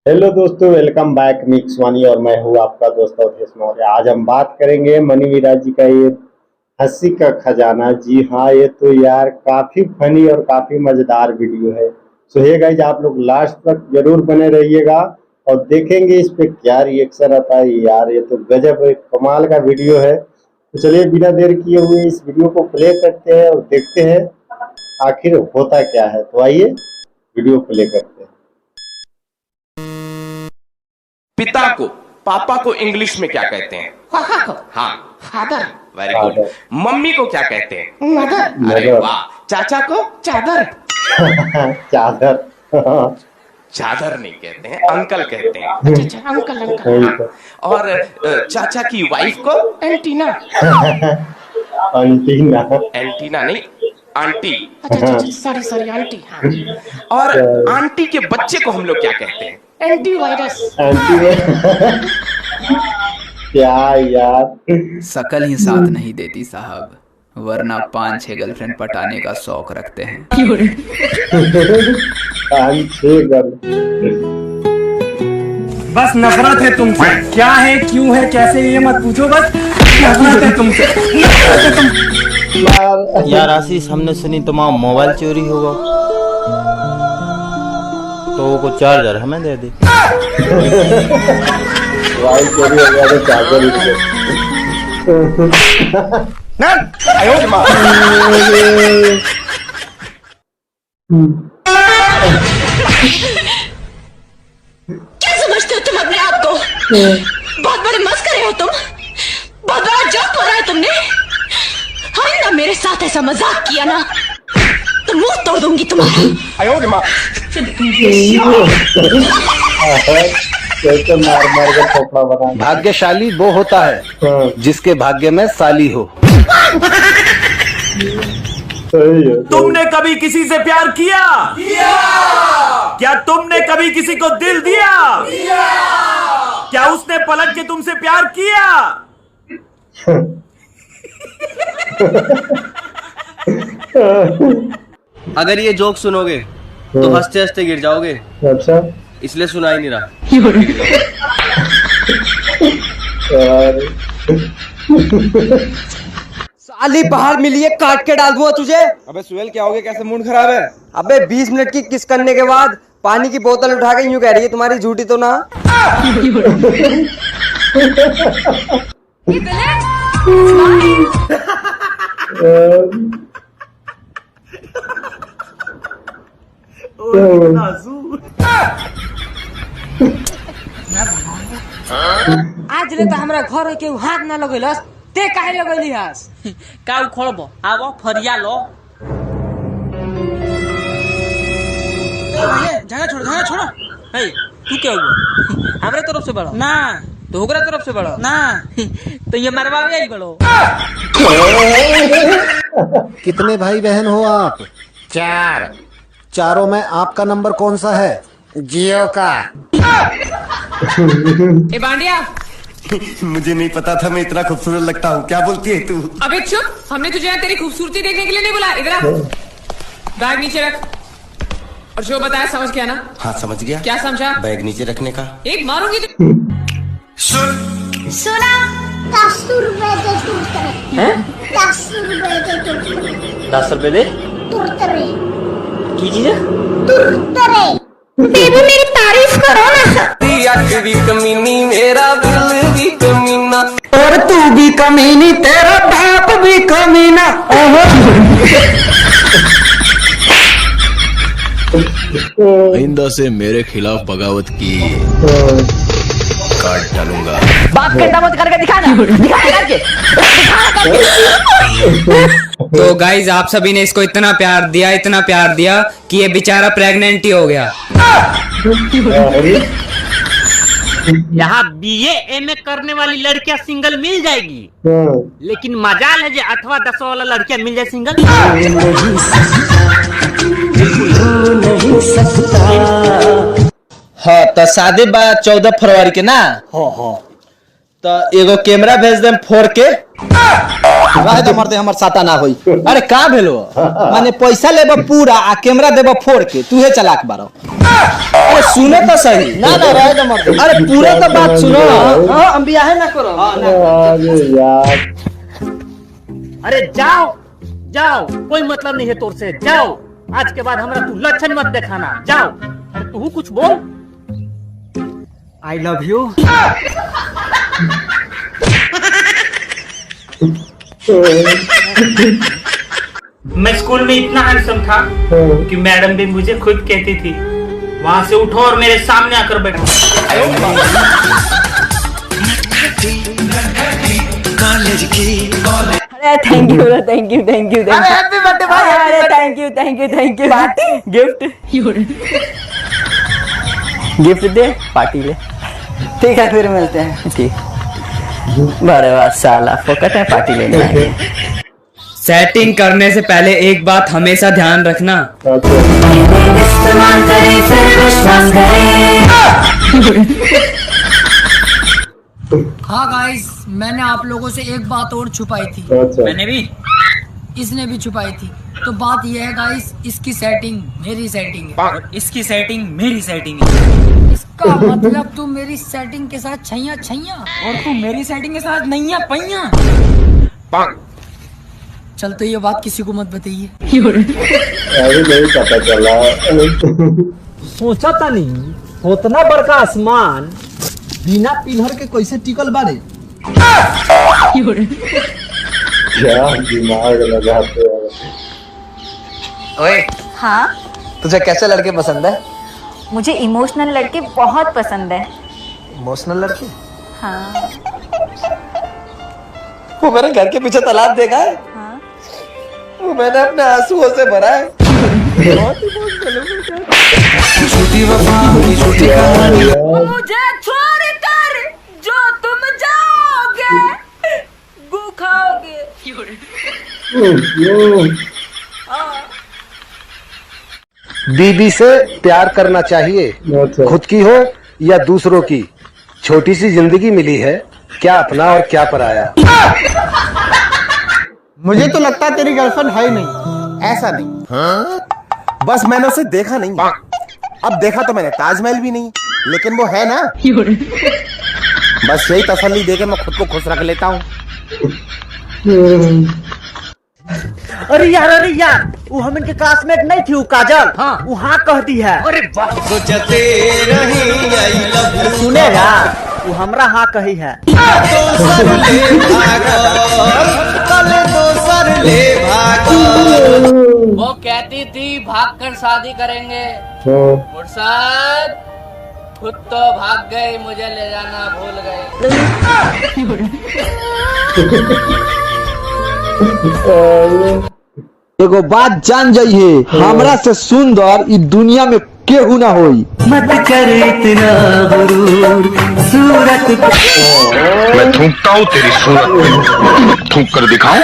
Hello दोस्तों, welcome back mix वानी और मैं हूँ आपका दोस्त अवधेश मौर्य। आज हम बात करेंगे मनी विराज जी का ये हंसी का खजाना। जी हाँ, ये तो यार काफी फनी और काफी मजेदार वीडियो है। सो हे गाइस, आप लोग लास्ट तक जरूर बने रहिएगा और देखेंगे इस पे क्या रिएक्शन आता है। यार ये तो गजब कमाल का वीडियो है। तो चलिए बिना देर किए हुए इस वीडियो को प्ले करते हैं और देखते हैं आखिर होता क्या है। तो आइए वीडियो प्ले करते हैं। पिता को, पापा को इंग्लिश में क्या कहते हैं? पापा को हाँ, फादर। Very good. मम्मी को क्या कहते हैं? मदर। अरे वाह। चाचा को? चादर। चादर। चादर नहीं कहते हैं, अंकल कहते हैं। अच्छा अंकल अंकल। हाँ। और चाचा की वाइफ को? एंटीना। अंटीना। एंटीना नहीं, आंटी। अच्छा सॉरी आंटी। हाँ। और आंटी के बच्चे को हम लोग क्या कहते हैं? एंटीवायरस। क्या यार, शकल ही साथ नहीं देती साहब, वरना 5-6 गर्लफ्रेंड पटाने का शौक रखते हैं। 5-6 गर्ल। बस नफरत है तुमसे। क्या है, क्यों है, कैसे, ये मत पूछो, बस नफरत है तुमसे। यार आशीष, हमने सुनी तुम्हारा मोबाइल चोरी होगा, तो वो चार्जर हमें दे दे। मोबाइल चोरी हो गया तो चार्जर क्या समझते हो तुम अपने आप को? बहुत बड़े मस्करे हो तुम, बहुत बड़ा जोक हो रहा है तुमने। आइंदा मेरे साथ ऐसा मजाक किया ना तो मुंह तोड़ दूंगी तुम्हारा। कैसे मार मार के खोपड़ा बना। भाग्यशाली वो होता है जिसके भाग्य में साली हो। सही है। तुमने कभी किसी से प्यार किया? क्या तुमने कभी किसी को दिल दिया? क्या उसने पलट के तुमसे प्यार किया? अगर ये जोक सुनोगे तो हंसते हंसते गिर जाओगे, अच्छा, इसलिए सुना ही नहीं रहा। साली बाहर मिली है, काट के डाल दूंगा तुझे। अबे सुहेल, क्या हो गया? कैसे मूड खराब है? अबे 20 मिनट की किस करने के बाद पानी की बोतल उठा के यूं कह रही है तुम्हारी झूठी तो ना। आज ले तो हमरा घर के हाथ ना लगेलस, ते काहे लगैली हस? का खोलबो आबो फरिया लो। जगह छोड़ो। हे तू क्या हुआ? हमरे तरफ से बढ़ो ना, तो ओकरा तरफ से बढ़ो ना, तो ये मरवावे ही बढ़ो। कितने भाई बहन हो आप? 4। चारों में आपका नंबर कौन सा है? जियो का। ए बांडिया, मुझे नहीं पता था मैं इतना खूबसूरत लगता हूँ। क्या बोलती है तू? अबे चुप, हमने तुझे यहाँ तेरी खूबसूरती देखने के लिए नहीं बुलाया। इधर आ, बैग नीचे रख और जो बताया समझ गया ना? हाँ समझ गया। क्या समझा? बैग नीचे रखने का। एक मारूंगी तो। सुना 10 रुपए दे तुरतरे। 10 रुपए दे तुरतरे। 10 रुपए दे। तुरतरे की चीज है? तुरतरे। बेबी मेरी तारीफ करो ना। भी कमीनी, मेरा दिल भी कमीना, और तू भी कमीनी, तेरा बाप भी कमीना। आइंदा से मेरे खिलाफ बगावत की काट डालूंगा। बात करना मत करके दिखाना करके। तो गाइज, आप सभी ने इसको इतना प्यार दिया कि ये बेचारा प्रेग्नेंट ही हो गया। यहाँ BA MA करने वाली लड़कियां सिंगल मिल जाएगी, लेकिन मजाल है जो 8वां 10वां वाला लड़कियां मिल जाए सिंगल। हाँ तो शादी बा 14 फरवरी के ना। हाँ। तो एगो कैमरा भेज देम 4K रहे तो मरते हमर साटा ना होई। अरे का भेलो माने पैसा लेबो पूरा आ कैमरा देबो 4K तू हे चलाक बारो। अरे सुने तो सही ना रहे तो मरते। अरे पूरा तो बात सुनो। हां हम बियाह ना करो। अरे यार अरे जाओ जाओ, कोई मतलब नहीं है तोर से, जाओ। आज के बाद हमरा तू लक्षण मत दिखाना, जाओ। अरे तू कुछ बोल। I love you. मैं स्कूल में इतना हैंडसम था कि मैडम भी मुझे खुद कहती थी वहां से उठो और मेरे सामने आकर बैठो। अरे thank you thank you thank you. अरे हैप्पी बर्थडे भाई। अरे thank you thank you thank you. Gift gift they, party ले। ठीक है फिर मिलते हैं। ठीक। बड़े बात साला फोकट है, पार्टी लेने आए। सेटिंग करने से पहले एक बात हमेशा ध्यान रखना। हाँ गाइस, मैंने आप लोगों से एक बात और छुपाई थी। मैंने भी, इसने भी छुपाई थी। तो बात यह है गाइस, इसकी सेटिंग मेरी सेटिंग है और इसकी सेटिंग मेरी सेटिंग है। इसका मतलब तू मेरी सेटिंग के साथ छैया छैया और तू मेरी सेटिंग के साथ नैया पैया। चल तो ये बात किसी को मत बताइए। अभी नहीं पता चला। सोचा था नहीं उतना बड़का आसमान बिना पिलर के कैसे टिकल बारे। क्या दिमाग लगाते हैं। ओए हाँ, तुझे कैसे लड़के पसंद है? मुझे इमोशनल लड़के बहुत पसंद है। इमोशनल लड़के? हाँ। वो मेरे घर के पीछे तालाब देखा है? हाँ। वो मैंने अपने आंसुओं से भरा है। झूठी वफा की झूठी कहानी। मुझे छोड़ कर जो तुम जाओगे गु खाओगे। बीबी से प्यार करना चाहिए, खुद की हो या दूसरों की। छोटी सी जिंदगी मिली है, क्या अपना और क्या पराया। मुझे तो लगता है तेरी गर्लफ्रेंड है ही नहीं। ऐसा नहीं। हाँ? बस मैंने उसे देखा नहीं। अब देखा तो मैंने ताजमहल भी नहीं, लेकिन वो है ना। बस यही तसल्ली देके मैं खुद को खुश रख लेता हूँ। अरे यार वो हम इनके क्लासमेट नहीं थी, वो काजल। हाँ, वो हाँ कहती है। अरे वाह, सुनेगा वो हमरा हाँ कही है। वो कहती थी भाग कर शादी करेंगे। मुर्शद खुद तो भाग गए, मुझे ले जाना भूल गए। एगो बात जान जाइए, हमरा से सुंदर इस दुनिया में केहू ना होई। मत कर इतना गुरूर सूरत मैं थूकता हूँ तेरी सूरत पे, थूक कर दिखाऊं।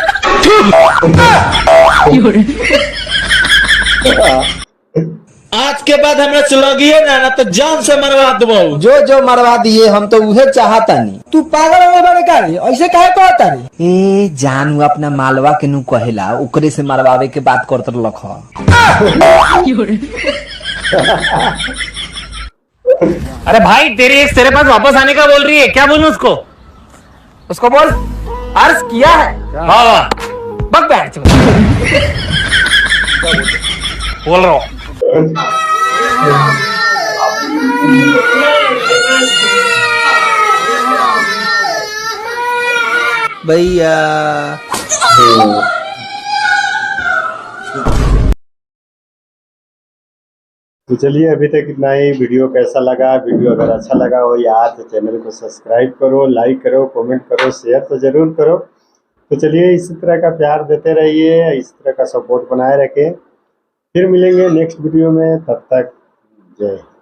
आज के बाद हमरा चलोगिए ना तो जान से मरवा दबो। जो मरवा दिए हम तो उहे चाहता नहीं। तू पागल हो गए का रे? ऐसे काहे कहता रे? ए जानू अपना मालवा के नु कहेला, ओकरे से मरवावे के बात करत रख। अरे भाई तेरी एक्स तेरे पास वापस आने का बोल रही है, क्या बोलूं उसको? उसको बोल अर्ज किया है। वाह वाह, बक बैठ बोल रहा हूँ। भैया तो चलिए अभी तक इतना ही। वीडियो कैसा लगा? वीडियो अगर अच्छा लगा हो यार तो चैनल को सब्सक्राइब करो, लाइक करो, कमेंट करो, शेयर तो जरूर करो। तो चलिए इसी तरह का प्यार देते रहिए, इस तरह का सपोर्ट बनाए रखें। फिर मिलेंगे नेक्स्ट वीडियो में, तब तक जय हिंद।